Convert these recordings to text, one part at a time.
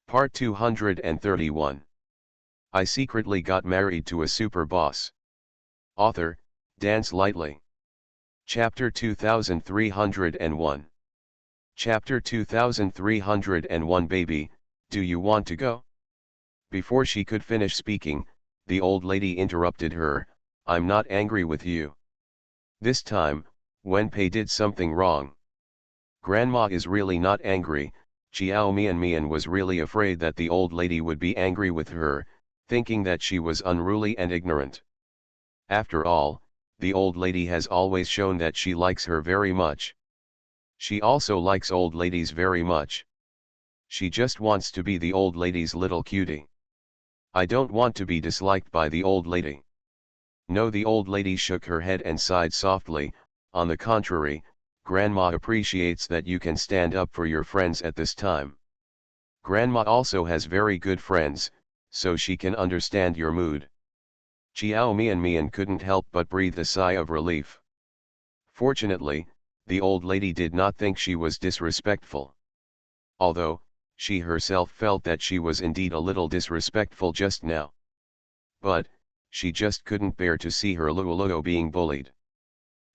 Part 231. I secretly got married to a super boss. Author, Dance Lightly. Chapter 2301. Chapter 2301. Baby, do you want to go? Before she could finish speaking, the old lady interrupted her. I'm not angry with you. This time, Wenpei did something wrong. Grandma is really not angry. Xiao Mian was really afraid that the old lady would be angry with her, thinking that she was unruly and ignorant. After all, the old lady has always shown that she likes her very much. She also likes old ladies very much. She just wants to be the old lady's little cutie. I don't want to be disliked by the old lady. No, the old lady shook her head and sighed softly. On the contrary, Grandma appreciates that you can stand up for your friends at this time. Grandma also has very good friends, so she can understand your mood. Xiao Mian couldn't help but breathe a sigh of relief. Fortunately, the old lady did not think she was disrespectful. Although, she herself felt that she was indeed a little disrespectful just now. But, she just couldn't bear to see her Luoluo being bullied.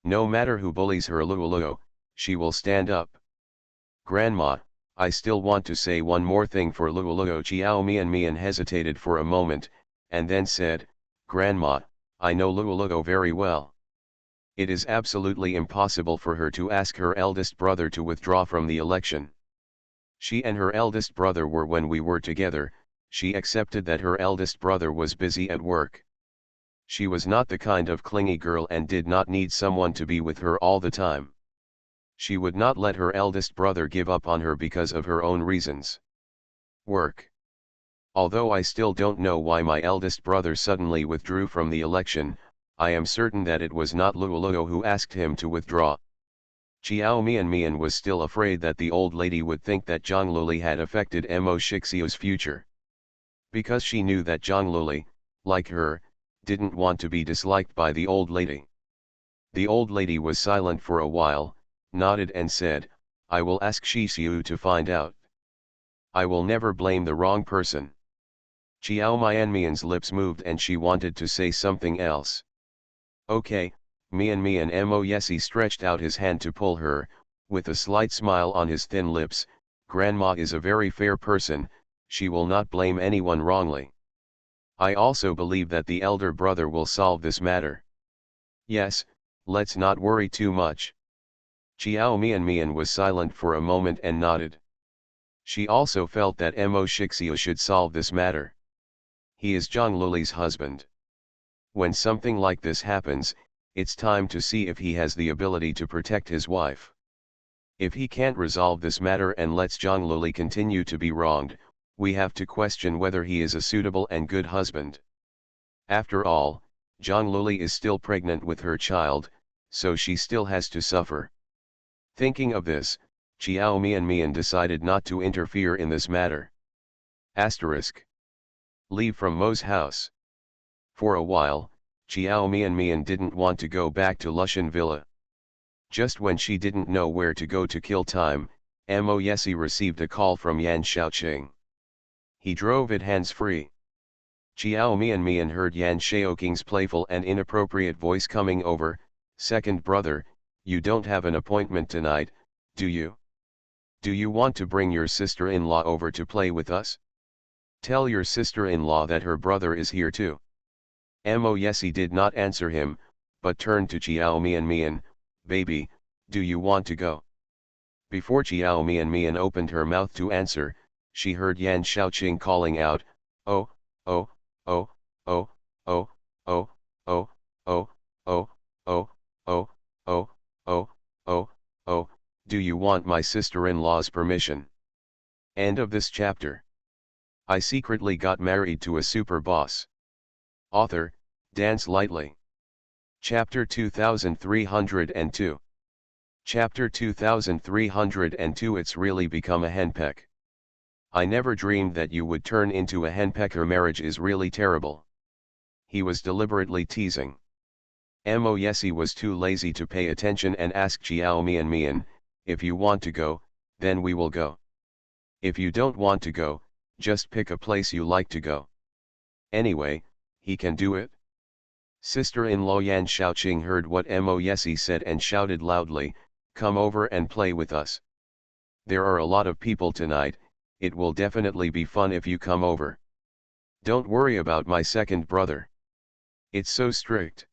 No matter who bullies her Luoluo, she will stand up. Grandma, I still want to say one more thing for Luoluo. Xiao Mian hesitated for a moment, and then said, Grandma, I know Luoluo very well. It is absolutely impossible for her to ask her eldest brother to withdraw from the election. She and her eldest brother were when we were together. She accepted that her eldest brother was busy at work. She was not the kind of clingy girl and did not need someone to be with her all the time. She would not let her eldest brother give up on her because of her own reasons. Work. Although I still don't know why my eldest brother suddenly withdrew from the election, I am certain that it was not Luoluo who asked him to withdraw. Xiao Mian was still afraid that the old lady would think that Zhang Luli had affected Mo Shixiu's future. Because she knew that Zhang Luli, like her, didn't want to be disliked by the old lady. The old lady was silent for a while, nodded and said, I will ask Shixiu to find out. I will never blame the wrong person. Xiao Mian's lips moved and she wanted to say something else. Okay, Mo Yesi stretched out his hand to pull her, with a slight smile on his thin lips. Grandma is a very fair person, she will not blame anyone wrongly. I also believe that the elder brother will solve this matter. Yes, let's not worry too much. Xiao Mian was silent for a moment and nodded. She also felt that Mo Shixiu should solve this matter. He is Zhang Luli's husband. When something like this happens, it's time to see if he has the ability to protect his wife. If he can't resolve this matter and lets Zhang Luli continue to be wronged, we have to question whether he is a suitable and good husband. After all, Zhang Luli is still pregnant with her child, so she still has to suffer. Thinking of this, Xiao Mian decided not to interfere in this matter. Asterisk. Leave from Mo's house. For a while, Xiao Mian didn't want to go back to Lushan Villa. Just when she didn't know where to go to kill time, Mo Yesi received a call from Yan Shaoqing. He drove it hands-free. Xiao Mian heard Yan Shaoqing's playful and inappropriate voice coming over. Second brother, you don't have an appointment tonight, do you? Do you want to bring your sister-in-law over to play with us? Tell your sister-in-law that her brother is here too. Mo Yesi did not answer him, but turned to Xiao Mian, baby, do you want to go? Before Xiao Mian opened her mouth to answer, she heard Yan Shaoqing calling out, oh, oh, oh, oh, oh, oh, oh, oh, oh, oh, oh, oh, oh, oh, oh, do you want my sister-in-law's permission? End of this chapter. I secretly got married to a super boss. Author, Dance Lightly. Chapter 2302. Chapter 2302. It's really become a henpeck. I never dreamed that you would turn into a henpecker. Marriage is really terrible. He was deliberately teasing. Mo Yesi was too lazy to pay attention and asked Xiao Mian, if you want to go, then we will go. If you don't want to go, just pick a place you like to go. Anyway, he can do it. Sister-in-law Yan Shaoqing heard what Mo Yesi said and shouted loudly, "Come over and play with us. There are a lot of people tonight, it will definitely be fun if you come over. Don't worry about my second brother. It's so strict.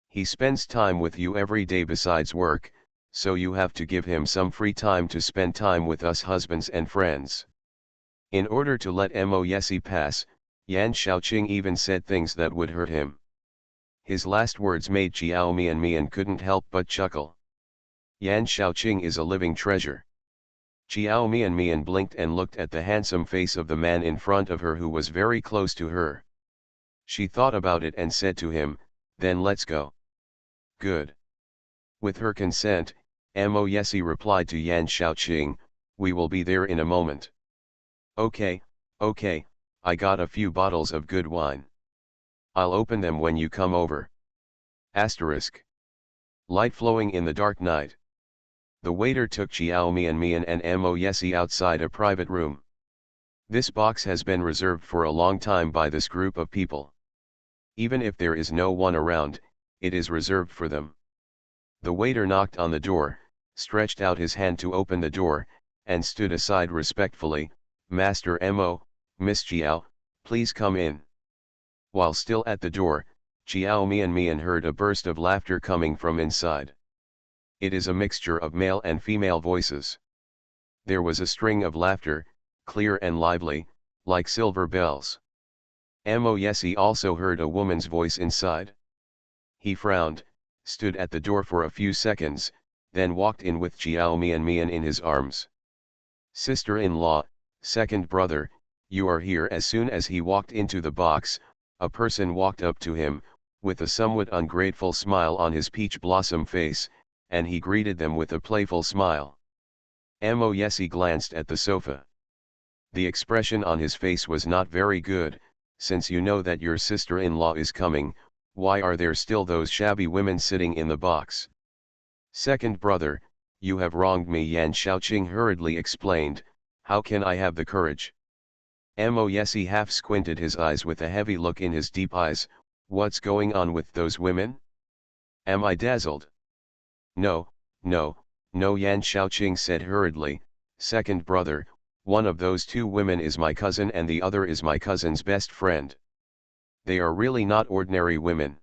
He spends time with you every day besides work, so you have to give him some free time to spend time with us husbands and friends." In order to let Mo Yesi pass, Yan Shaoqing even said things that would hurt him. His last words made Chiao Mian couldn't help but chuckle. Yan Shaoqing is a living treasure. Chiao Mian blinked and looked at the handsome face of the man in front of her who was very close to her. She thought about it and said to him, "Then let's go." "Good." With her consent, Mo Yesi replied to Yan Shaoqing, "We will be there in a moment." Okay, I got a few bottles of good wine. I'll open them when you come over. Asterisk. Light flowing in the dark night. The waiter took Chiao Mian and Mo Yesi outside a private room. This box has been reserved for a long time by this group of people. Even if there is no one around, it is reserved for them. The waiter knocked on the door, stretched out his hand to open the door, and stood aside respectfully. "Master Mo, Miss Chiao, please come in." While still at the door, Chiao Mian heard a burst of laughter coming from inside. It is a mixture of male and female voices. There was a string of laughter, clear and lively, like silver bells. Mo Yesi also heard a woman's voice inside. He frowned, stood at the door for a few seconds, then walked in with Chiao Mian in his arms. "Sister-in-law, second brother, you are here." As soon as he walked into the box, a person walked up to him, with a somewhat ungrateful smile on his peach blossom face, and he greeted them with a playful smile. Mo Yesi glanced at the sofa. The expression on his face was not very good. "Since you know that your sister-in-law is coming, why are there still those shabby women sitting in the box?" "Second brother, you have wronged me," Yan Shaoqing hurriedly explained. "How can I have the courage?" Mo Yesi half squinted his eyes with a heavy look in his deep eyes. "What's going on with those women? Am I dazzled?" No, Yan Shaoqing said hurriedly. "Second brother, one of those two women is my cousin and the other is my cousin's best friend. They are really not ordinary women.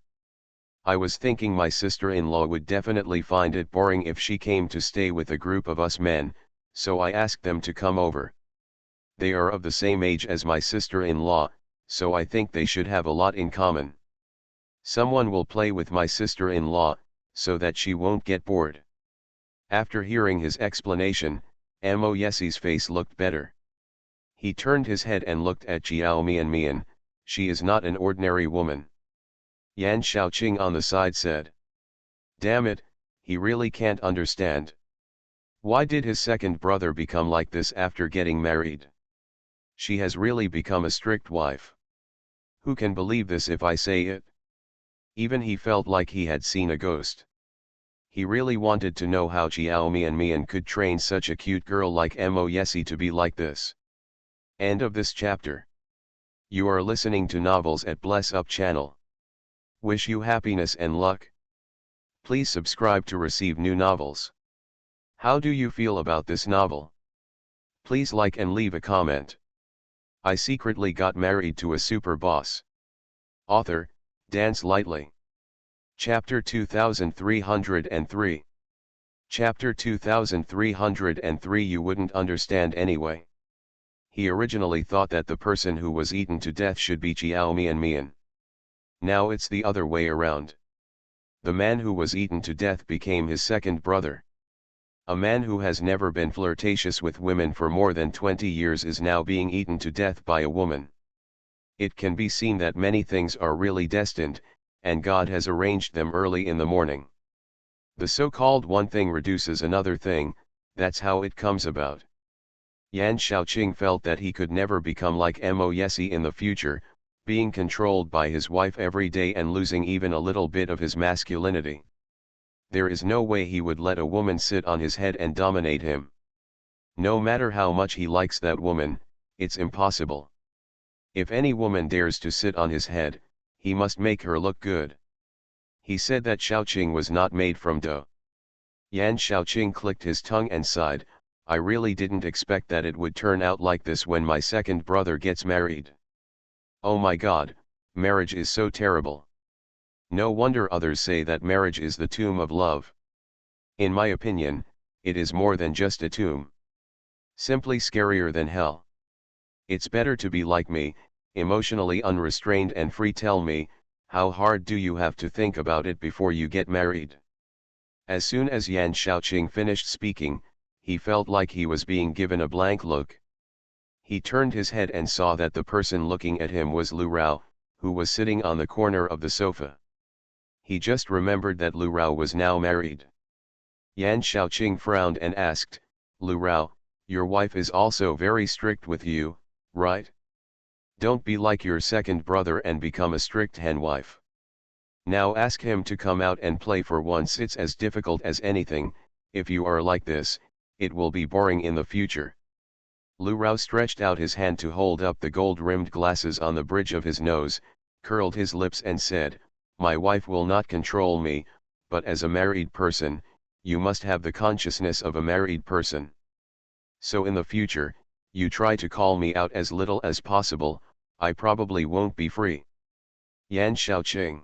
I was thinking my sister-in-law would definitely find it boring if she came to stay with a group of us men, so I asked them to come over. They are of the same age as my sister-in-law, so I think they should have a lot in common. Someone will play with my sister-in-law, so that she won't get bored." After hearing his explanation, Mo Yesi's face looked better. He turned his head and looked at Chiao Mian. "She is not an ordinary woman." Yan Shaoqing on the side said. "Damn it, he really can't understand. Why did his second brother become like this after getting married? She has really become a strict wife. Who can believe this if I say it?" Even he felt like he had seen a ghost. He really wanted to know how Chiao Mian could train such a cute girl like Mo Yesi to be like this. End of this chapter. You are listening to Novels at Bless Up channel. Wish you happiness and luck. Please subscribe to receive new novels. How do you feel about this novel? Please like and leave a comment. I secretly got married to a super boss. Author, Dance Lightly. Chapter 2303. Chapter 2303. You wouldn't understand anyway. He originally thought that the person who was eaten to death should be Chiao Mian. Now it's the other way around. The man who was eaten to death became his second brother. A man who has never been flirtatious with women for more than 20 years is now being eaten to death by a woman. It can be seen that many things are really destined, and God has arranged them early in the morning. The so-called one thing reduces another thing, that's how it comes about. Yan Shaoqing felt that he could never become like Mo Yesi in the future, being controlled by his wife every day and losing even a little bit of his masculinity. There is no way he would let a woman sit on his head and dominate him. No matter how much he likes that woman, It's impossible. If any woman dares to sit on his head, he must make her look good. He said that Xiaoqing was not made from dough. Yan Xiaoqing clicked his tongue and sighed, I really didn't expect that it would turn out like this when my second brother gets married. Oh my god, marriage is so terrible. No wonder others say that marriage is the tomb of love. In my opinion, it is more than just a tomb. Simply scarier than hell. It's better to be like me, emotionally unrestrained and free. Tell me, how hard do you have to think about it before you get married? As soon as Yan Xiaoqing finished speaking, he felt like he was being given a blank look. He turned his head and saw that the person looking at him was Lu Rao, who was sitting on the corner of the sofa. He just remembered that Lu Rao was now married. Yan Xiaoqing frowned and asked, Lu Rao, your wife is also very strict with you, right? Don't be like your second brother and become a strict hen wife. Now ask him to come out and play for once. It's as difficult as anything. If you are like this, it will be boring in the future. Lu Rao stretched out his hand to hold up the gold-rimmed glasses on the bridge of his nose, curled his lips and said, my wife will not control me, but as a married person, you must have the consciousness of a married person. So in the future, you try to call me out as little as possible. I probably won't be free. Yan Xiaoqing.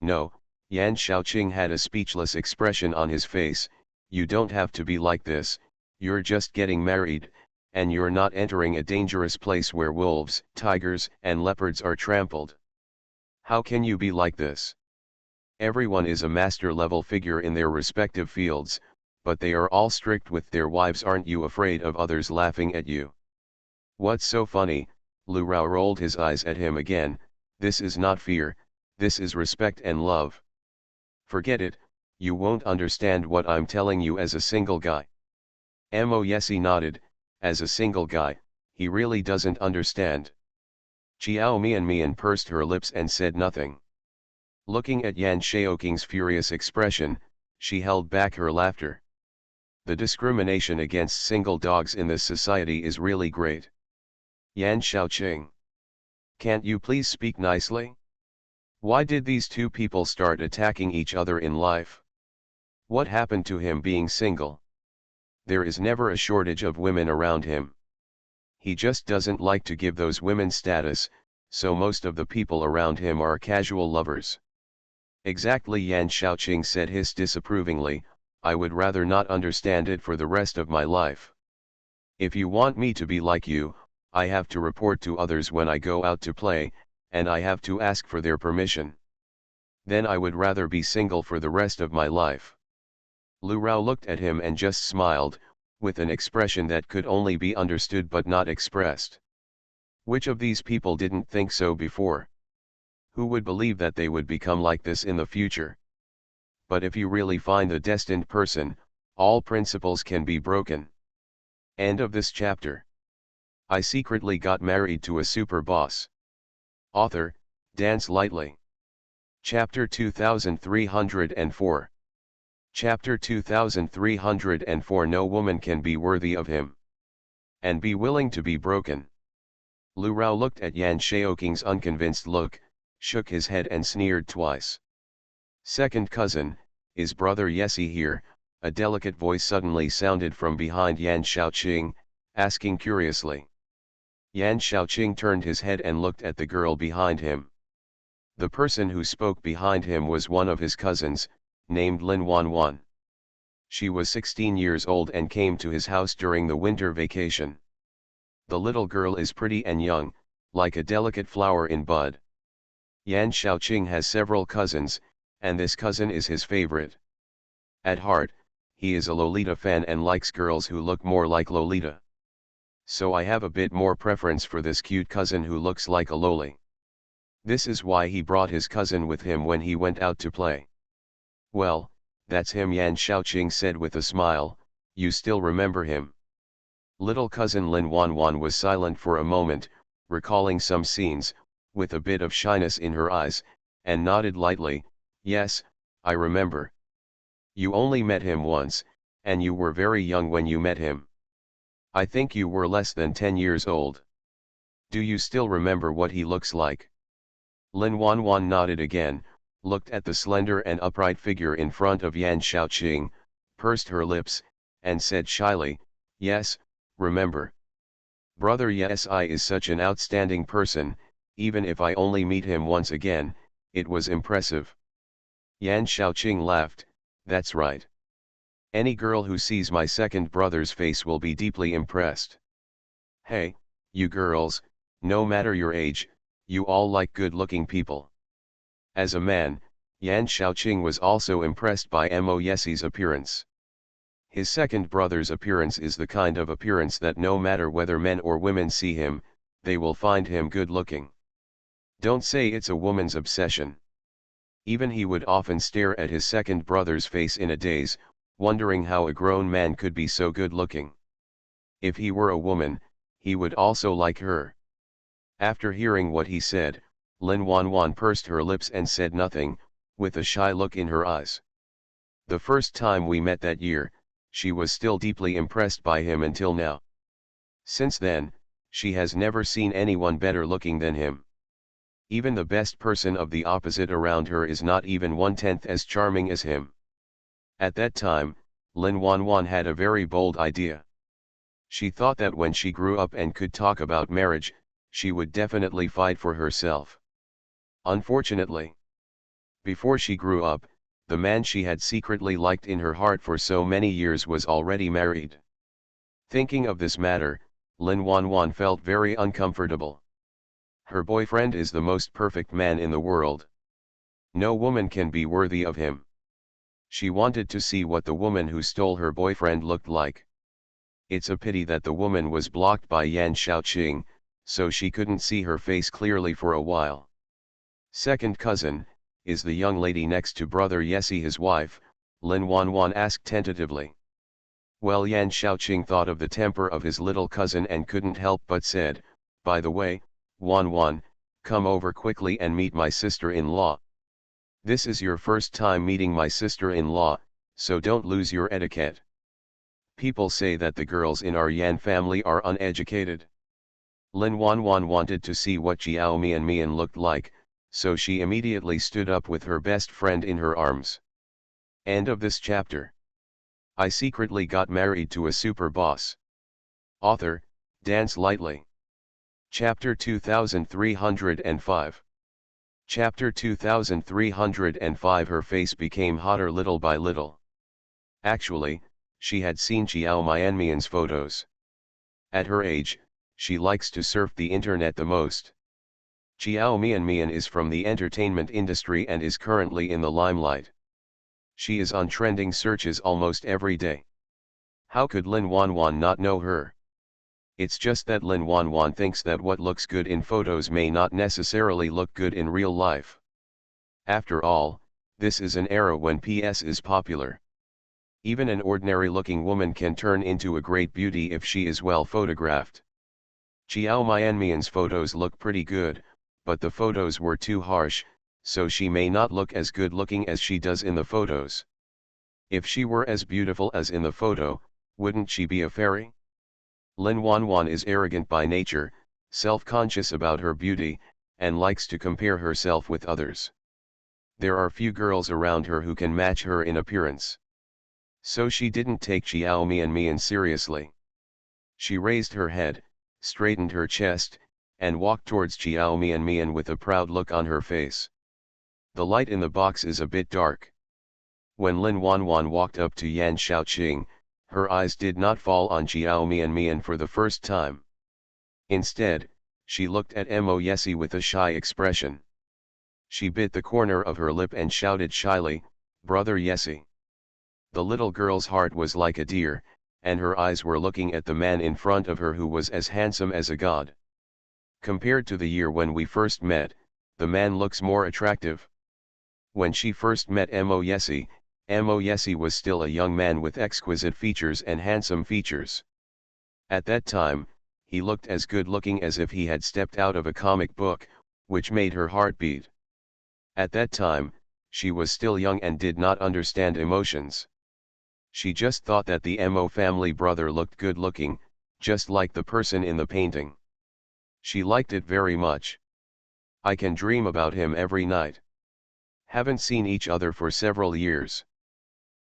No, Yan Xiaoqing had a speechless expression on his face. You don't have to be like this, you're just getting married, and you're not entering a dangerous place where wolves, tigers, and leopards are trampled. How can you be like this? Everyone is a master-level figure in their respective fields, but they are all strict with their wives. Aren't you afraid of others laughing at you? What's so funny? Lu Rao rolled his eyes at him again. This is not fear, this is respect and love. Forget it, you won't understand what I'm telling you as a single guy. Mo Yesi nodded, as a single guy, he really doesn't understand. Xiao Mian pursed her lips and said nothing. Looking at Yan Xiaoqing's furious expression, she held back her laughter. The discrimination against single dogs in this society is really great. Yan Xiaoqing. Can't you please speak nicely? Why did these two people start attacking each other in life? What happened to him being single? There is never a shortage of women around him. He just doesn't like to give those women status, so most of the people around him are casual lovers. Exactly, Yan Xiaoqing said disapprovingly, I would rather not understand it for the rest of my life. If you want me to be like you, I have to report to others when I go out to play, and I have to ask for their permission. Then I would rather be single for the rest of my life. Lu Rao looked at him and just smiled, with an expression that could only be understood but not expressed. Which of these people didn't think so before? Who would believe that they would become like this in the future? But if you really find the destined person, all principles can be broken. End of this chapter. I secretly got married to a super boss. Author, Dance Lightly. Chapter 2304. Chapter 2304. No woman can be worthy of him. And be willing to be broken. Lu Rao looked at Yan Xiaoqing's unconvinced look, shook his head and sneered twice. Second cousin, is brother Yesi here? A delicate voice suddenly sounded from behind Yan Xiaoqing, asking curiously. Yan Xiaoqing turned his head and looked at the girl behind him. The person who spoke behind him was one of his cousins, named Lin Wanwan. She was 16 years old and came to his house during the winter vacation. The little girl is pretty and young, like a delicate flower in bud. Yan Xiaoqing has several cousins, and this cousin is his favorite. At heart, he is a Lolita fan and likes girls who look more like Lolita. So I have a bit more preference for this cute cousin who looks like a loli. This is why he brought his cousin with him when he went out to play. Well, that's him, Yan Xiaoqing said with a smile. You still remember him? Little cousin Lin Wanwan was silent for a moment, recalling some scenes, with a bit of shyness in her eyes, and nodded lightly. Yes, I remember. You only met him once, and you were very young when you met him. I think you were less than 10 years old. Do you still remember what he looks like? Lin Wanwan nodded again, looked at the slender and upright figure in front of Yan Shaoqing, pursed her lips, and said shyly, yes, remember. Brother, yes, I is such an outstanding person, even if I only meet him once again, it was impressive. Yan Shaoqing laughed, that's right. Any girl who sees my second brother's face will be deeply impressed. Hey, you girls, no matter your age, you all like good-looking people. As a man, Yan Shaoqing was also impressed by Mo Yesie's appearance. His second brother's appearance is the kind of appearance that no matter whether men or women see him, they will find him good-looking. Don't say it's a woman's obsession. Even he would often stare at his second brother's face in a daze, wondering how a grown man could be so good-looking. If he were a woman, he would also like her. After hearing what he said, Lin Wanwan pursed her lips and said nothing, with a shy look in her eyes. The first time we met that year, she was still deeply impressed by him until now. Since then, she has never seen anyone better looking than him. Even the best person of the opposite around her is not even 1/10 as charming as him. At that time, Lin Wanwan had a very bold idea. She thought that when she grew up and could talk about marriage, she would definitely fight for herself. Unfortunately, before she grew up, the man she had secretly liked in her heart for so many years was already married. Thinking of this matter, Lin Wanwan felt very uncomfortable. Her boyfriend is the most perfect man in the world. No woman can be worthy of him. She wanted to see what the woman who stole her boyfriend looked like. It's a pity that the woman was blocked by Yan Shaoqing, so she couldn't see her face clearly for a while. Second cousin, is the young lady next to brother Yesie his wife? Lin Wanwan asked tentatively. Well, Yan Shaoqing thought of the temper of his little cousin and couldn't help but said, by the way, Wanwan, come over quickly and meet my sister-in-law. This is your first time meeting my sister-in-law, so don't lose your etiquette. People say that the girls in our Yan family are uneducated. Lin Wanwan wanted to see what Jiao Mian looked like, so she immediately stood up with her best friend in her arms. End of this chapter. I secretly got married to a super boss. Author, Dance Lightly. Chapter 2305. Chapter 2305. Her face became hotter little by little. Actually, she had seen Jiao Mianmian's photos. At her age, she likes to surf the internet the most. Jiao Mianmian is from the entertainment industry and is currently in the limelight. She is on trending searches almost every day. How could Lin Wanwan not know her? It's just that Lin Wanwan thinks that what looks good in photos may not necessarily look good in real life. After all, this is an era when PS is popular. Even an ordinary-looking woman can turn into a great beauty if she is well photographed. Jiao Mianmian's photos look pretty good, but the photos were too harsh, so she may not look as good-looking as she does in the photos. If she were as beautiful as in the photo, wouldn't she be a fairy? Lin Wanwan is arrogant by nature, self-conscious about her beauty, and likes to compare herself with others. There are few girls around her who can match her in appearance. So she didn't take Jiao Mian seriously. She raised her head, straightened her chest, and walked towards Jiao Mian with a proud look on her face. The light in the box is a bit dark. When Lin Wanwan walked up to Yan Shaoqing, her eyes did not fall on Jiao Mian for the first time. Instead, she looked at Mo Yesie with a shy expression. She bit the corner of her lip and shouted shyly, "Brother Yesie." The little girl's heart was like a deer, and her eyes were looking at the man in front of her who was as handsome as a god. Compared to the year when we first met, the man looks more attractive. When she first met Mo Yesie was still a young man with exquisite features and handsome features. At that time, he looked as good-looking as if he had stepped out of a comic book, which made her heart beat. At that time, she was still young and did not understand emotions. She just thought that the Mo family brother looked good-looking, just like the person in the painting. She liked it very much. I can dream about him every night. Haven't seen each other for several years.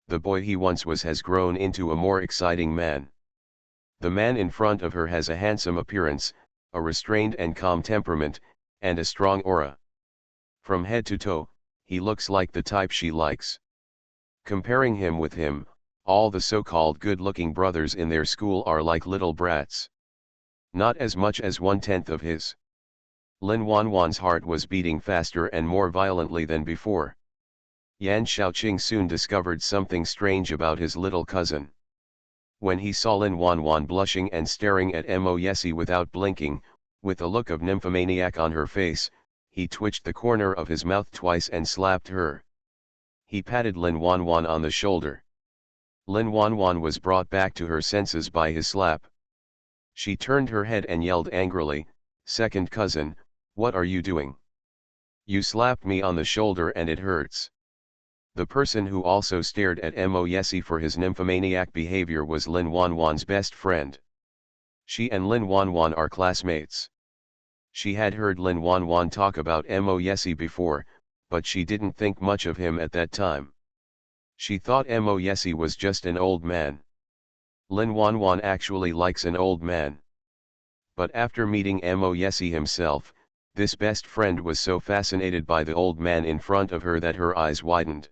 The boy he once was has grown into a more exciting man. The man in front of her has a handsome appearance, a restrained and calm temperament, and a strong aura. From head to toe, he looks like the type she likes. Comparing him with him, all the so-called good-looking brothers in their school are like little brats. Not as much as 1/10 of his. Lin Wanwan's heart was beating faster and more violently than before. Yan Xiaoqing soon discovered something strange about his little cousin. When he saw Lin Wanwan blushing and staring at Mo Yesi without blinking, with a look of nymphomaniac on her face, he twitched the corner of his mouth twice and slapped her. He patted Lin Wanwan on the shoulder. Lin Wanwan was brought back to her senses by his slap. She turned her head and yelled angrily, "Second cousin, what are you doing? You slapped me on the shoulder and it hurts." The person who also stared at Mo Yesi for his nymphomaniac behavior was Lin Wanwan's best friend. She and Lin Wanwan are classmates. She had heard Lin Wanwan talk about Mo Yesi before, but she didn't think much of him at that time. She thought Mo Yesi was just an old man. Lin Wanwan actually likes an old man. But after meeting Mo Yesi himself, this best friend was so fascinated by the old man in front of her that her eyes widened.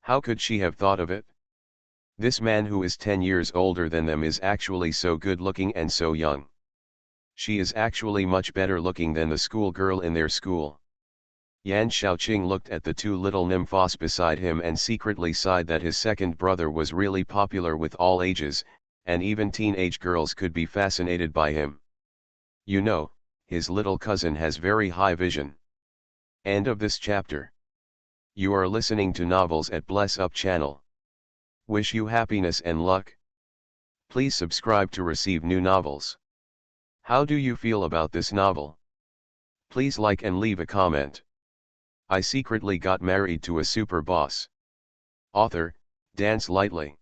How could she have thought of it? This man who is 10 years older than them is actually so good looking and so young. She is actually much better looking than the schoolgirl in their school. Yan Xiaoqing looked at the two little nymphos beside him and secretly sighed that his second brother was really popular with all ages, and even teenage girls could be fascinated by him. You know, his little cousin has very high vision. End of this chapter. You are listening to Novels at Bless Up channel. Wish you happiness and luck. Please subscribe to receive new novels. How do you feel about this novel? Please like and leave a comment. I secretly got married to a super boss. Author, Dance Lightly.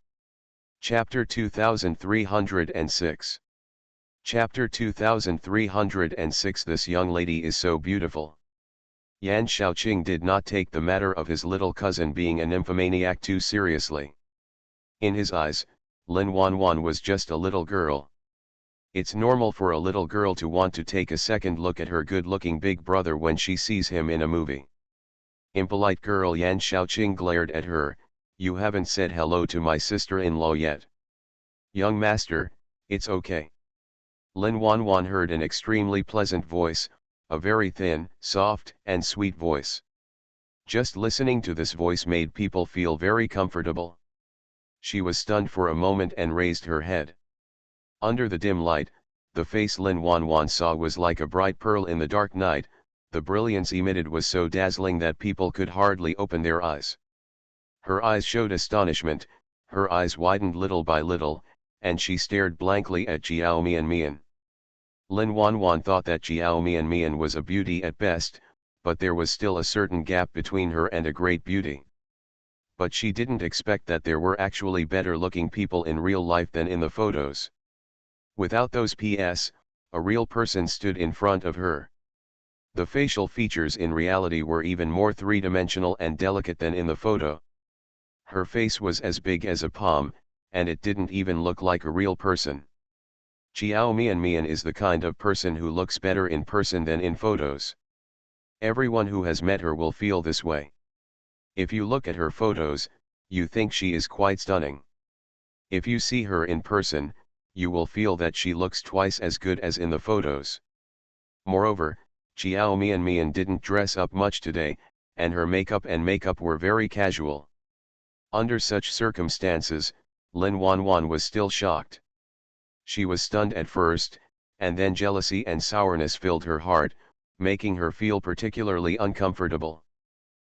Chapter 2306. Chapter 2306. This young lady is so beautiful. Yan Xiaoqing did not take the matter of his little cousin being a nymphomaniac too seriously. In his eyes, Lin Wanwan was just a little girl. It's normal for a little girl to want to take a second look at her good-looking big brother when she sees him in a movie. Impolite girl. Yan Xiaoqing glared at her. You haven't said hello to my sister-in-law yet. Young master, it's okay. Lin Wanwan heard an extremely pleasant voice, a very thin, soft, and sweet voice. Just listening to this voice made people feel very comfortable. She was stunned for a moment and raised her head. Under the dim light, the face Lin Wanwan saw was like a bright pearl in the dark night. The brilliance emitted was so dazzling that people could hardly open their eyes. Her eyes showed astonishment, her eyes widened little by little, and she stared blankly at Jiao Mian. Lin Wanwan thought that Jiao Mian was a beauty at best, but there was still a certain gap between her and a great beauty. But she didn't expect that there were actually better-looking people in real life than in the photos. Without those PS, a real person stood in front of her. The facial features in reality were even more three-dimensional and delicate than in the photo. Her face was as big as a palm, and it didn't even look like a real person. Jiao Mian is the kind of person who looks better in person than in photos. Everyone who has met her will feel this way. If you look at her photos, you think she is quite stunning. If you see her in person, you will feel that she looks twice as good as in the photos. Moreover, Jiao Mian didn't dress up much today, and her makeup were very casual. Under such circumstances, Lin Wanwan was still shocked. She was stunned at first, and then jealousy and sourness filled her heart, making her feel particularly uncomfortable.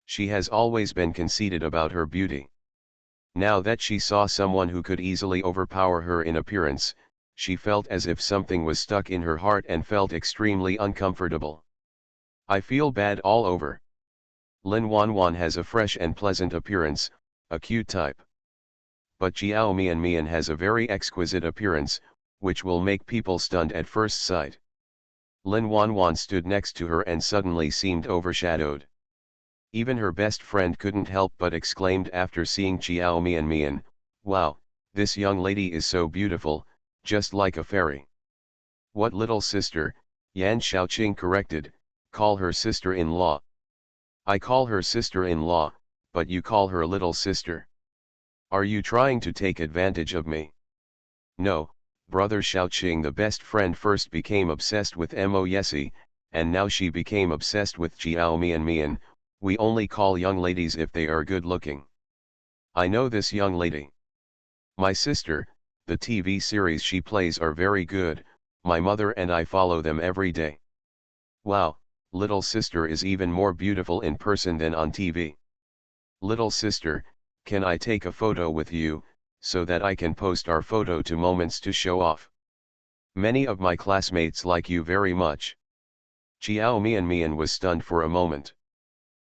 She has always been conceited about her beauty. Now that she saw someone who could easily overpower her in appearance, she felt as if something was stuck in her heart and felt extremely uncomfortable. I feel bad all over. Lin Wanwan has a fresh and pleasant appearance, a cute type. But Jiao Mian has a very exquisite appearance, which will make people stunned at first sight. Lin Wanwan stood next to her and suddenly seemed overshadowed. Even her best friend couldn't help but exclaimed after seeing Chiao Mian Mian, "Wow, this young lady is so beautiful, just like a fairy." "What, little sister?" Yan Xiaoqing corrected, "call her sister-in-law." "I call her sister-in-law, but you call her little sister. Are you trying to take advantage of me?" "No, brother Xiaoqing." The best friend first became obsessed with Mo Yesi, and now she became obsessed with Chiao Mian Mian. "We only call young ladies if they are good looking. I know this young lady. My sister, the TV series she plays are very good, my mother and I follow them every day. Wow, little sister is even more beautiful in person than on TV. Little sister, can I take a photo with you, so that I can post our photo to Moments to show off? Many of my classmates like you very much." Chiao Mian Mian was stunned for a moment.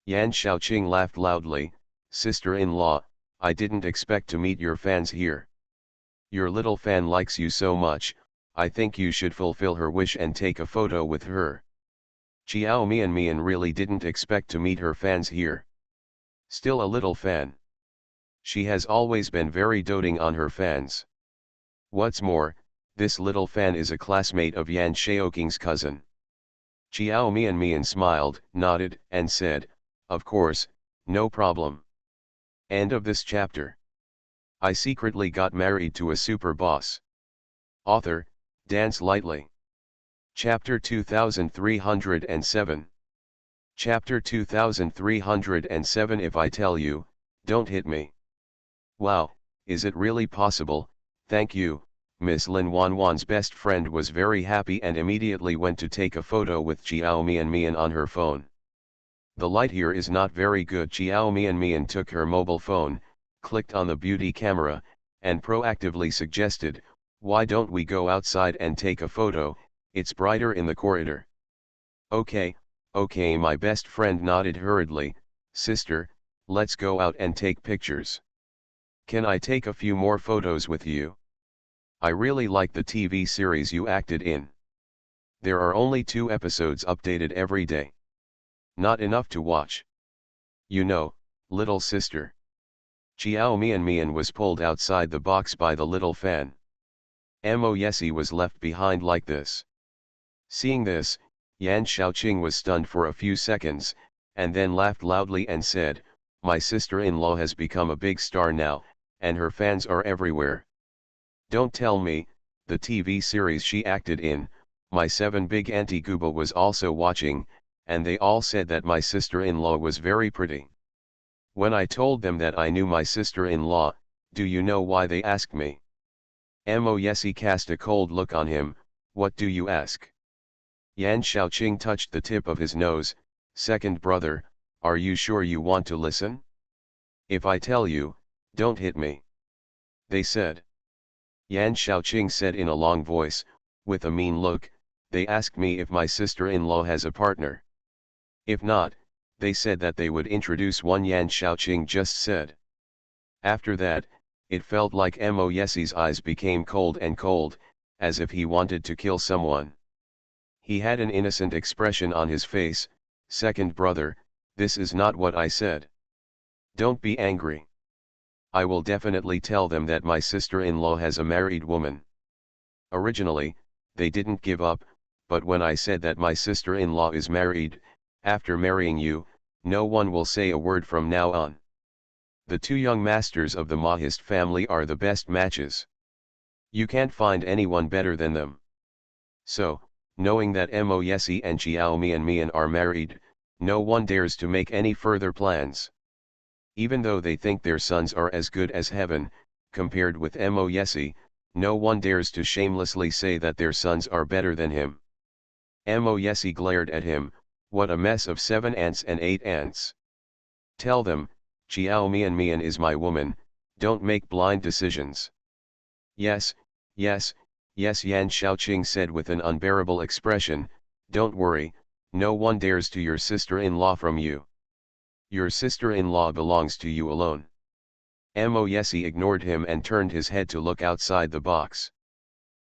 Yan Xiaoqing laughed loudly, "Sister-in-law, I didn't expect to meet your fans here. Your little fan likes you so much, I think you should fulfill her wish and take a photo with her." Chiao Mian Mian really didn't expect to meet her fans here. Still a little fan. She has always been very doting on her fans. What's more, this little fan is a classmate of Yan Xiaoqing's cousin. Chiao Mian Mian smiled, nodded, and said, "Of course, no problem." End of this chapter. I secretly got married to a super boss. Author, Dance Lightly. Chapter 2307. Chapter 2307. If I tell you, don't hit me. Wow, is it really possible? Thank you. Miss Lin Wanwan's best friend was very happy and immediately went to take a photo with Chiao Mian Mian on her phone. The light here is not very good. Chiao Mian Mian took her mobile phone, clicked on the beauty camera, and proactively suggested, "Why don't we go outside and take a photo, it's brighter in the corridor." Okay, my best friend nodded hurriedly, "Sister, let's go out and take pictures. Can I take a few more photos with you? I really like the TV series you acted in. There are only 2 episodes updated every day. Not enough to watch. You know, little sister." Chiao Mian Mian was pulled outside the box by the little fan. Mo Yesi was left behind like this. Seeing this, Yan Xiaoqing was stunned for a few seconds, and then laughed loudly and said, "My sister-in-law has become a big star now, and her fans are everywhere. Don't tell me, the TV series she acted in, my 7 Big Auntie Guba was also watching, and they all said that my sister-in-law was very pretty. When I told them that I knew my sister-in-law, do you know why they asked me?" Mo Yesi cast a cold look on him. "What do you ask?" Yan Xiaoqing touched the tip of his nose. "Second brother, are you sure you want to listen? If I tell you, don't hit me," they said. Yan Xiaoqing said in a long voice, with a mean look, "They asked me if my sister-in-law has a partner. If not, they said that they would introduce one." Yan Xiaoqing just said. After that, it felt like Mo Yesi's eyes became cold and cold, as if he wanted to kill someone. He had an innocent expression on his face. "Second brother, this is not what I said. Don't be angry. I will definitely tell them that my sister-in-law has a married woman. Originally, they didn't give up, but when I said that my sister-in-law is married, after marrying you, no one will say a word from now on. The 2 young masters of the Mahist family are the best matches. You can't find anyone better than them." So, knowing that Mo Yesi and Chiao Mian Mian are married, no one dares to make any further plans. Even though they think their sons are as good as heaven, compared with Mo Yesi, no one dares to shamelessly say that their sons are better than him. Mo Yesi glared at him. "What a mess of 7 ants and 8 ants. Tell them, Chiao Mian Mian is my woman, don't make blind decisions." Yes, yes, yes," Yan Xiaoqing said with an unbearable expression. "Don't worry, no one dares to your sister-in-law from you. Your sister-in-law belongs to you alone." Mo Yesi ignored him and turned his head to look outside the box.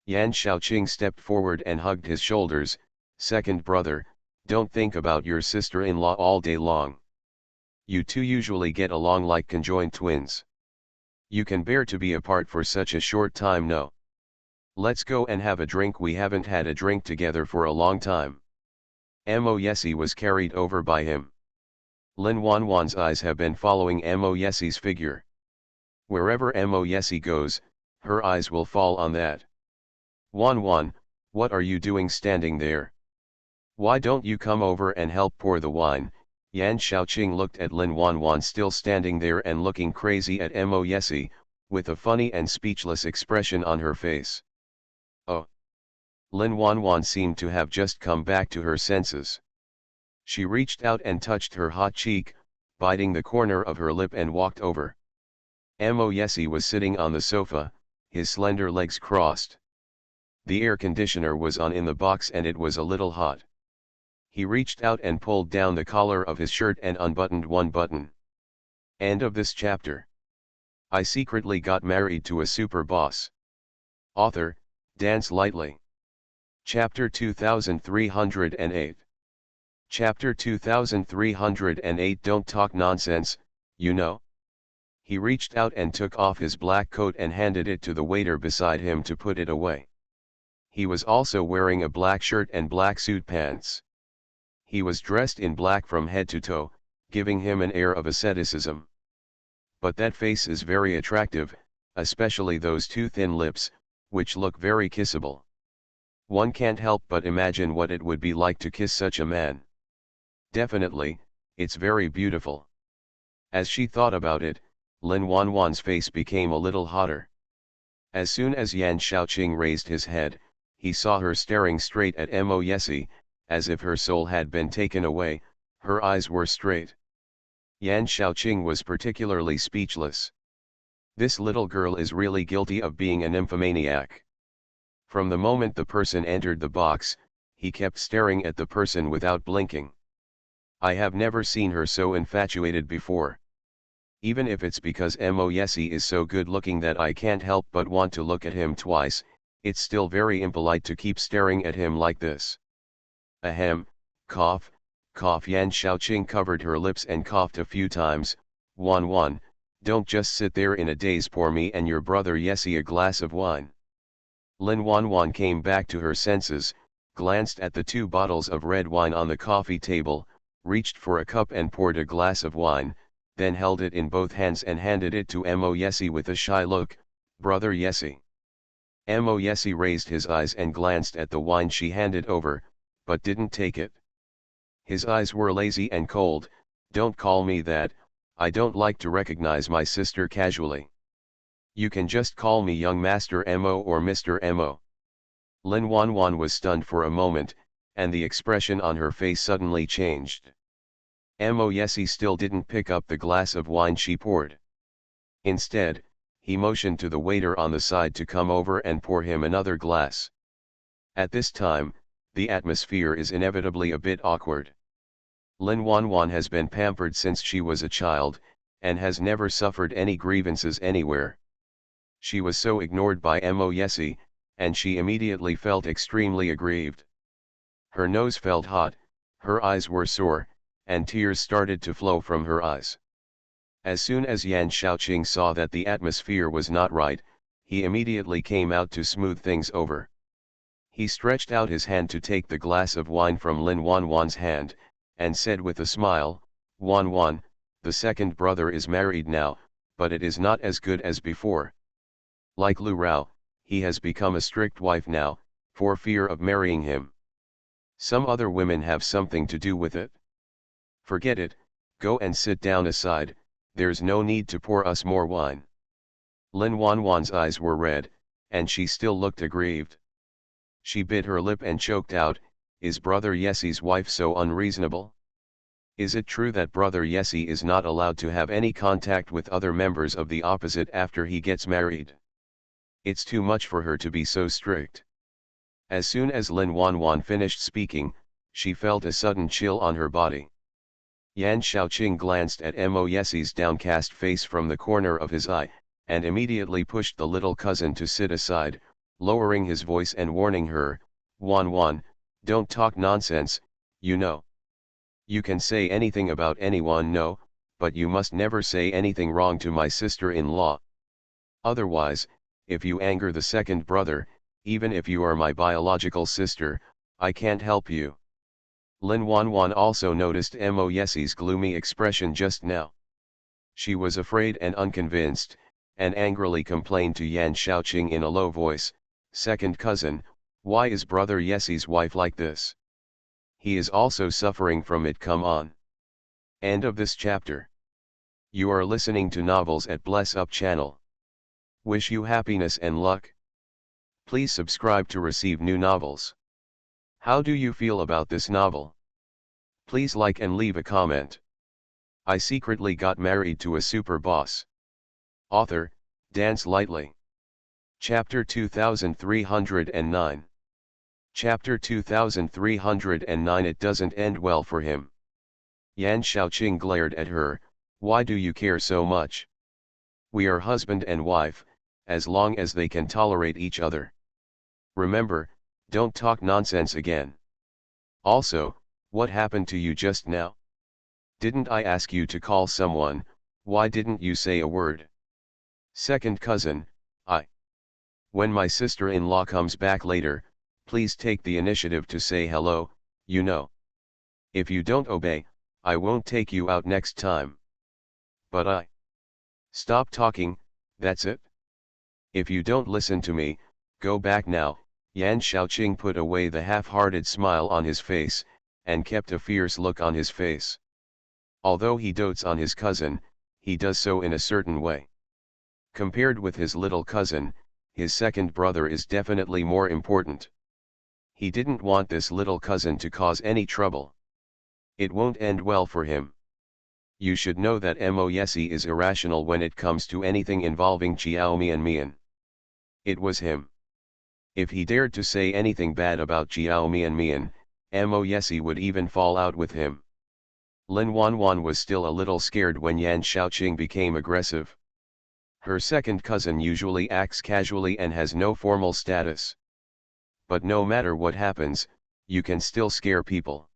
Yan Shaoqing stepped forward and hugged his shoulders. Second brother, don't think about your sister-in-law all day long. You two usually get along like conjoined twins. You can bear to be apart for such a short time, no? Let's go and have a drink, we haven't had a drink together for a long time. Mo Yesi was carried over by him. Lin Wanwan's eyes have been following Mo Yesi's figure. Wherever Mo Yesi goes, her eyes will fall on that. Wanwan, what are you doing standing there? Why don't you come over and help pour the wine? Yan Shaoqing looked at Lin Wanwan still standing there and looking crazy at Mo Yesi, with a funny and speechless expression on her face. Oh! Lin Wanwan seemed to have just come back to her senses. She reached out and touched her hot cheek, biting the corner of her lip and walked over. Mo Yesi was sitting on the sofa, his slender legs crossed. The air conditioner was on in the box and it was a little hot. He reached out and pulled down the collar of his shirt and unbuttoned one button. End of this chapter. I secretly got married to a super boss. Author, Dance Lightly. Chapter 2308. Chapter 2308. Don't talk nonsense, you know. He reached out and took off his black coat and handed it to the waiter beside him to put it away. He was also wearing a black shirt and black suit pants. He was dressed in black from head to toe, giving him an air of asceticism. But that face is very attractive, especially those two thin lips, which look very kissable. One can't help but imagine what it would be like to kiss such a man. Definitely, it's very beautiful. As she thought about it, Lin Wanwan's face became a little hotter. As soon as Yan Shaoqing raised his head, he saw her staring straight at Mo Yesi, as if her soul had been taken away. Her eyes were straight. Yan Shaoqing was particularly speechless. This little girl is really guilty of being a nymphomaniac. From the moment the person entered the box, he kept staring at the person without blinking. I have never seen her so infatuated before. Even if it's because Mo Yesi is so good looking that I can't help but want to look at him twice, it's still very impolite to keep staring at him like this. Ahem, cough, cough. Yan Shaoqing covered her lips and coughed a few times. Wanwan, don't just sit there in a daze, pour me and your brother Yesi a glass of wine. Lin Wanwan came back to her senses, glanced at the two bottles of red wine on the coffee table, reached for a cup and poured a glass of wine, then held it in both hands and handed it to Mo Yesi with a shy look. Brother Yesi. Mo Yesi raised his eyes and glanced at the wine she handed over, but didn't take it. His eyes were lazy and cold. Don't call me that, I don't like to recognize my sister casually. You can just call me young Master Mo or Mr. Mo. Lin Wanwan was stunned for a moment, and the expression on her face suddenly changed. Mo Yesi still didn't pick up the glass of wine she poured. Instead, he motioned to the waiter on the side to come over and pour him another glass. At this time, the atmosphere is inevitably a bit awkward. Lin Wanwan has been pampered since she was a child, and has never suffered any grievances anywhere. She was so ignored by Mo Yesi, and she immediately felt extremely aggrieved. Her nose felt hot, her eyes were sore, and tears started to flow from her eyes. As soon as Yan Shaoqing saw that the atmosphere was not right, he immediately came out to smooth things over. He stretched out his hand to take the glass of wine from Lin Wanwan's hand, and said with a smile, Wanwan, the second brother is married now, but it is not as good as before. Like Lu Rao, he has become a strict wife now, for fear of marrying him. Some other women have something to do with it. Forget it, go and sit down aside, there's no need to pour us more wine. Lin Wanwan's eyes were red, and she still looked aggrieved. She bit her lip and choked out, is brother Yesi's wife so unreasonable? Is it true that brother Yesi is not allowed to have any contact with other members of the opposite after he gets married? It's too much for her to be so strict. As soon as Lin Wanwan finished speaking, she felt a sudden chill on her body. Yan Shaoqing glanced at Mo Yesi's downcast face from the corner of his eye, and immediately pushed the little cousin to sit aside. lowering his voice and warning her, Wan Wan, don't talk nonsense, you know. You can say anything about anyone, no, but you must never say anything wrong to my sister-in-law. Otherwise, if you anger the second brother, even if you are my biological sister, I can't help you. Lin Wanwan also noticed Mo Yesie's gloomy expression just now. She was afraid and unconvinced, and angrily complained to Yan Shaoqing in a low voice, "Second cousin, why is brother Yesie's wife like this? He is also suffering from it, come on." End of this chapter. You are listening to Novels at Bless Up channel. Wish you happiness and luck. Please subscribe to receive new novels. How do you feel about this novel? Please like and leave a comment. I secretly got married to a super boss. Author, Dance Lightly. Chapter 2309. Chapter 2309. It doesn't end well for him. Yan Shaoqing glared at her, "Why do you care so much? We are husband and wife, as long as they can tolerate each other. Remember, don't talk nonsense again. Also, what happened to you just now? Didn't I ask you to call someone, why didn't you say a word? Second cousin, when my sister-in-law comes back later, please take the initiative to say hello, you know. If you don't obey, I won't take you out next time." "But Stop talking, that's it. If you don't listen to me, go back now." Yan Shaoqing put away the half-hearted smile on his face, and kept a fierce look on his face. Although he dotes on his cousin, he does so in a certain way. Compared with his little cousin, his second brother is definitely more important. He didn't want this little cousin to cause any trouble. It won't end well for him. You should know that Mo Yesie is irrational when it comes to anything involving Chiao Mian. It was him. If he dared to say anything bad about Chiao Mian, Mo Yesie would even fall out with him. Lin Wanwan was still a little scared when Yan Shaoqing became aggressive. Her second cousin usually acts casually and has no formal status. But no matter what happens, you can still scare people.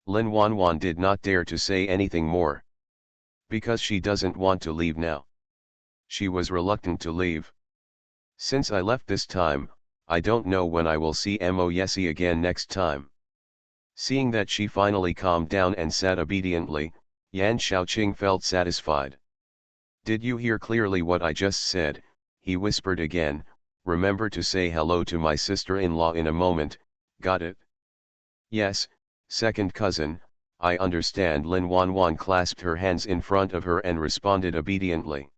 Lin Wanwan did not dare to say anything more. Because she doesn't want to leave now. She was reluctant to leave. "Since I left this time, I don't know when I will see Mo Yesie again next time." Seeing that she finally calmed down and sat obediently, Yan Shaoqing felt satisfied. "Did you hear clearly what I just said?" he whispered again. "Remember to say hello to my sister-in-law in a moment, got it?" "Yes, second cousin, I understand." Lin Wanwan clasped her hands in front of her and responded obediently.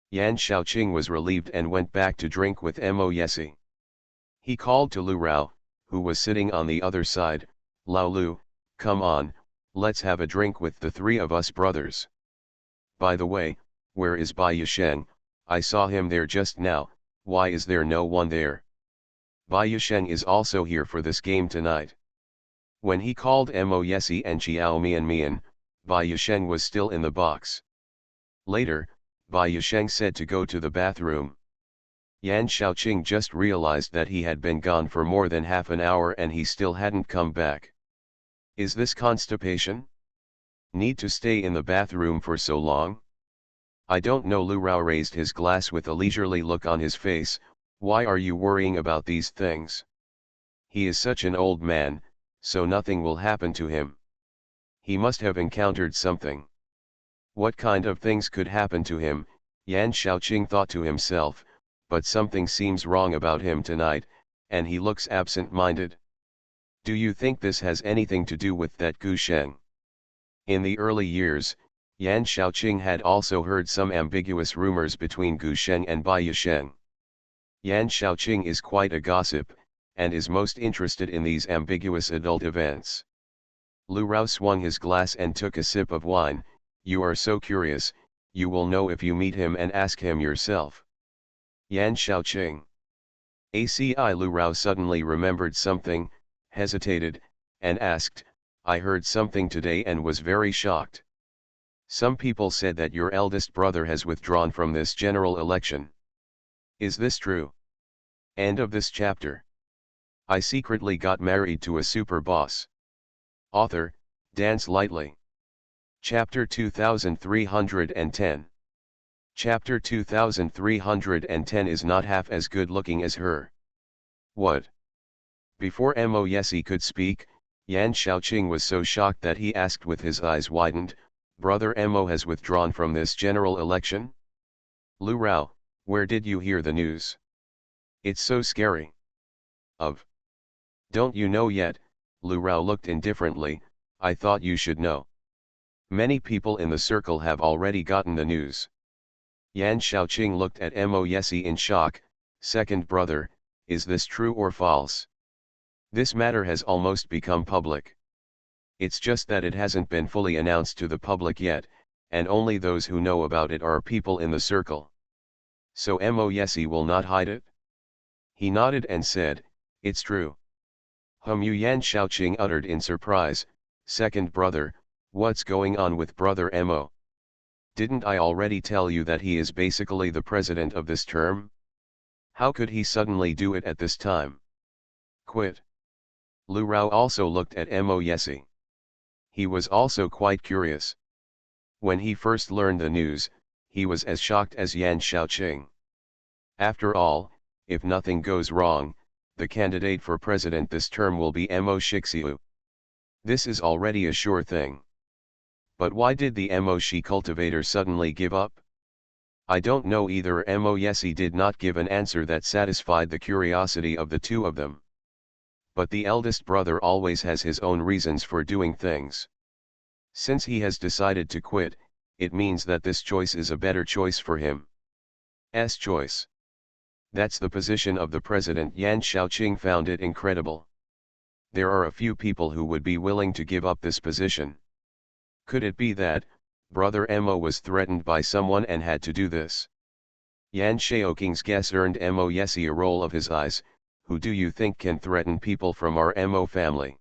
Yan Shaoqing was relieved and went back to drink with Mo Yesie. He called to Lu Rao, who was sitting on the other side, "Lao Lu, come on, let's have a drink with the three of us brothers. By the way, where is Bai Yisheng? I saw him there just now, why is there no one there? Bai Yisheng is also here for this game tonight." When he called Mo Yesie and Chiao Mian, Bai Yisheng was still in the box. Later, Bai Yisheng said to go to the bathroom. Yan Shaoqing just realized that he had been gone for more than half an hour and he still hadn't come back. Is this constipation? Need to stay in the bathroom for so long? I don't know. Lu Rao raised his glass with a leisurely look on his face. "Why are you worrying about these things? He is such an old man, so nothing will happen to him. He must have encountered something." What kind of things could happen to him? Yan Shaoqing thought to himself, but something seems wrong about him tonight, and he looks absent-minded. Do you think this has anything to do with that Gu Sheng? In the early years, Yan Shaoqing had also heard some ambiguous rumors between Gu Sheng and Bai Yisheng. Yan Shaoqing is quite a gossip, and is most interested in these ambiguous adult events. Lu Rao swung his glass and took a sip of wine. "You are so curious, you will know if you meet him and ask him yourself." Yan Shaoqing. ACI. Lu Rao suddenly remembered something, hesitated, and asked, "I heard something today and was very shocked. Some people said that your eldest brother has withdrawn from this general election. Is this true?" End of this chapter. I secretly got married to a super boss. Author, Dance Lightly. Chapter 2310. Chapter 2310 is not half as good looking as her. What? Before Mo Yesi could speak, Yan Shaoqing was so shocked that he asked with his eyes widened, "Brother Mo has withdrawn from this general election? Lu Rao, where did you hear the news? It's so scary." Of. Don't you know yet? Lu Rao looked indifferently. "I thought you should know. Many people in the circle have already gotten the news." Yan Shaoqing looked at Mo Yesi in shock. "Second brother, is this true or false? This matter has almost become public. It's just that it hasn't been fully announced to the public yet, and only those who know about it are people in the circle. So Mo Yesi will not hide it?" He nodded and said, "It's true." Yan Shaoqing uttered in surprise, "Second brother, what's going on with brother Mo? Didn't I already tell you that he is basically the president of this term? How could he suddenly do it at this time? Quit." Lu Rao also looked at Mo Yesi. He was also quite curious. When he first learned the news, he was as shocked as Yan Shaoqing. After all, if nothing goes wrong, the candidate for president this term will be Mo Shixiu. This is already a sure thing. But why did the Mo Shi cultivator suddenly give up? I don't know either. Mo Yesi did not give an answer that satisfied the curiosity of the two of them. But the eldest brother always has his own reasons for doing things. Since he has decided to quit, it means that this choice is a better choice for him. Choice. That's the position of the president. Yan Shaoqing found it incredible. There are a few people who would be willing to give up this position. Could it be that, brother Mo was threatened by someone and had to do this? Yan Shaoqing's guess earned Mo Yesi a roll of his eyes. "Who do you think can threaten people from our Mo family?"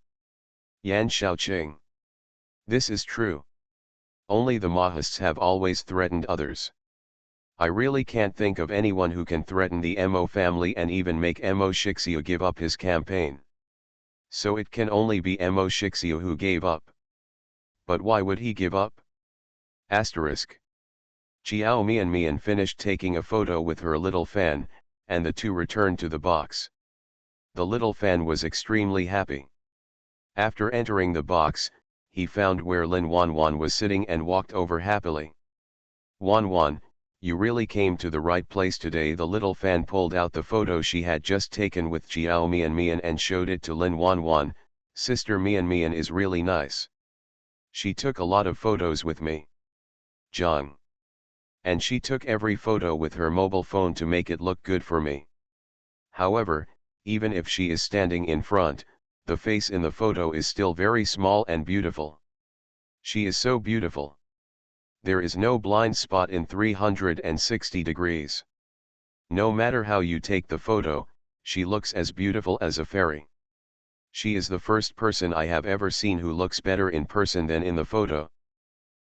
Yan Shaoqing. "This is true. Only the Mahists have always threatened others. I really can't think of anyone who can threaten the Mo family and even make Mo Shixiu give up his campaign. So it can only be Mo Shixiu who gave up. But why would he give up? Asterisk. Chiao Mian finished taking a photo with her little fan, and the two returned to the box. The little fan was extremely happy. After entering the box, he found where Lin Wanwan was sitting and walked over happily. "Wanwan, you really came to the right place today." The little fan pulled out the photo she had just taken with Chiao Mian and showed it to Lin Wanwan. "Sister Mian is really nice. She took a lot of photos with me. Zhang. And she took every photo with her mobile phone to make it look good for me. However, even if she is standing in front, the face in the photo is still very small and beautiful. She is so beautiful. There is no blind spot in 360 degrees. No matter how you take the photo, she looks as beautiful as a fairy. She is the first person I have ever seen who looks better in person than in the photo.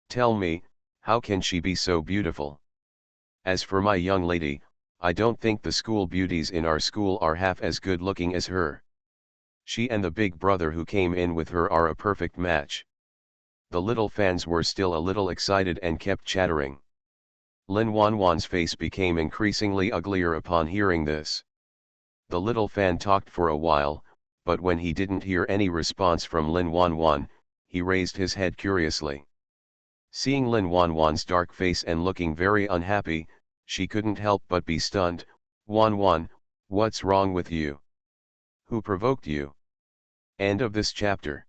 Tell me, how can she be so beautiful? As for my young lady, I don't think the school beauties in our school are half as good looking as her. She and the big brother who came in with her are a perfect match." The little fans were still a little excited and kept chattering. Lin Wanwan's face became increasingly uglier upon hearing this. The little fan talked for a while, but when he didn't hear any response from Lin Wanwan, he raised his head curiously. Seeing Lin Wanwan's dark face and looking very unhappy, she couldn't help but be stunned. "Wanwan, what's wrong with you? Who provoked you?" End of this chapter.